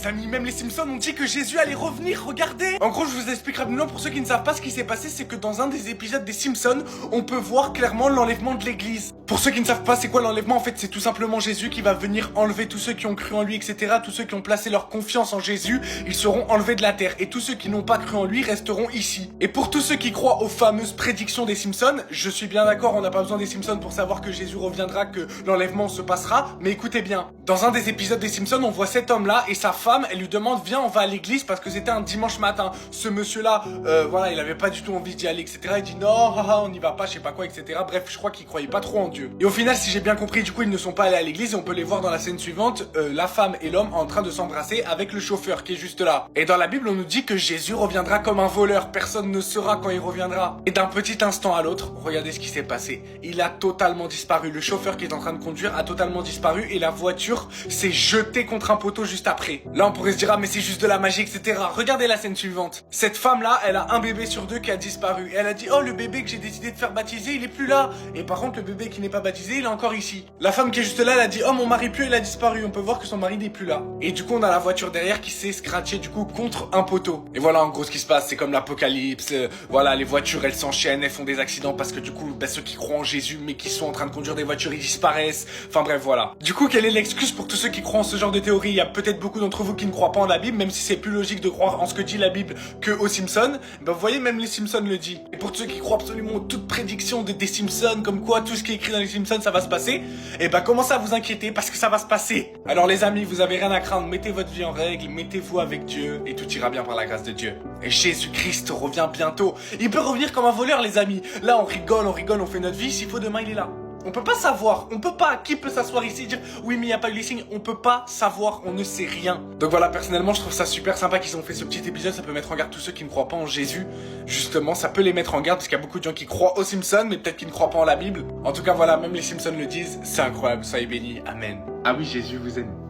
les amis, même les Simpsons ont dit que Jésus allait revenir, regardez. En gros, je vous explique rapidement pour ceux qui ne savent pas ce qui s'est passé, c'est que dans un des épisodes des Simpsons, on peut voir clairement l'enlèvement de l'église. Pour ceux qui ne savent pas c'est quoi l'enlèvement, en fait c'est tout simplement Jésus qui va venir enlever tous ceux qui ont cru en lui, etc. Tous ceux qui ont placé leur confiance en Jésus, ils seront enlevés de la terre. Et tous ceux qui n'ont pas cru en lui resteront ici. Et pour tous ceux qui croient aux fameuses prédictions des Simpsons, je suis bien d'accord, on n'a pas besoin des Simpsons pour savoir que Jésus reviendra, que l'enlèvement se passera. Mais écoutez bien, dans un des épisodes des Simpsons, on voit cet homme-là et sa femme, elle lui demande viens on va à l'église parce que c'était un dimanche matin. Ce monsieur-là, voilà, il avait pas du tout envie d'y aller, etc. Il dit non, on n'y va pas, je sais pas quoi, etc. Bref, je crois qu'il croyait pas trop en Dieu. Et au final, si j'ai bien compris, du coup, ils ne sont pas allés à l'église et on peut les voir dans la scène suivante, la femme et l'homme en train de s'embrasser avec le chauffeur qui est juste là. Et dans la Bible, on nous dit que Jésus reviendra comme un voleur, personne ne saura quand il reviendra. Et d'un petit instant à l'autre, regardez ce qui s'est passé. Il a totalement disparu. Le chauffeur qui est en train de conduire a totalement disparu et la voiture s'est jetée contre un poteau juste après. Là, on pourrait se dire, ah, mais c'est juste de la magie, etc. Regardez la scène suivante. Cette femme-là, elle a un bébé sur deux qui a disparu. Et elle a dit, oh, le bébé que j'ai décidé de faire baptiser, il est plus là. Et par contre, le bébé qui n'est pas baptisé, il est encore ici. La femme qui est juste là, elle a dit, oh, mon mari pieux, il a disparu. On peut voir que son mari n'est plus là. Et du coup, on a la voiture derrière qui s'est scratchée, du coup, contre un poteau. Et voilà, en gros, ce qui se passe, c'est comme l'apocalypse. Voilà, les voitures, elles s'enchaînent, elles font des accidents parce que du coup, ceux qui croient en Jésus, mais qui sont en train de conduire des voitures, ils disparaissent. Enfin bref, voilà. Du coup, quelle est l'excuse pour tous ceux qui croient en ce genre de théorie? Il y a peut-être beaucoup d'entre vous qui ne croient pas en la Bible, même si c'est plus logique de croire en ce que dit la Bible que aux Simpsons. Ben, vous voyez, même les Simpsons le dit. Et pour ceux qui croient absolument toute prédiction des Simpsons, comme quoi tout ce qui est écrit dans les Simpsons, ça va se passer, et ben, commencez à vous inquiéter parce que ça va se passer. Alors les amis, vous avez rien à craindre. Mettez votre vie en règle, mettez-vous avec Dieu, et tout ira bien par la grâce de Dieu. Et Jésus-Christ revient bientôt. Il peut revenir comme un voleur, les amis. Là, on rigole, on fait notre vie. S'il faut, demain, il est là. On peut pas savoir, on peut pas, qui peut s'asseoir ici et dire oui mais il n'y a pas eu les signes, on peut pas savoir, on ne sait rien. Donc voilà, personnellement je trouve ça super sympa qu'ils ont fait ce petit épisode, ça peut mettre en garde tous ceux qui ne croient pas en Jésus. Justement, ça peut les mettre en garde parce qu'il y a beaucoup de gens qui croient aux Simpsons mais peut-être qui ne croient pas en la Bible. En tout cas voilà, même les Simpsons le disent, c'est incroyable, soyez bénis, amen. Ah oui, Jésus vous aime.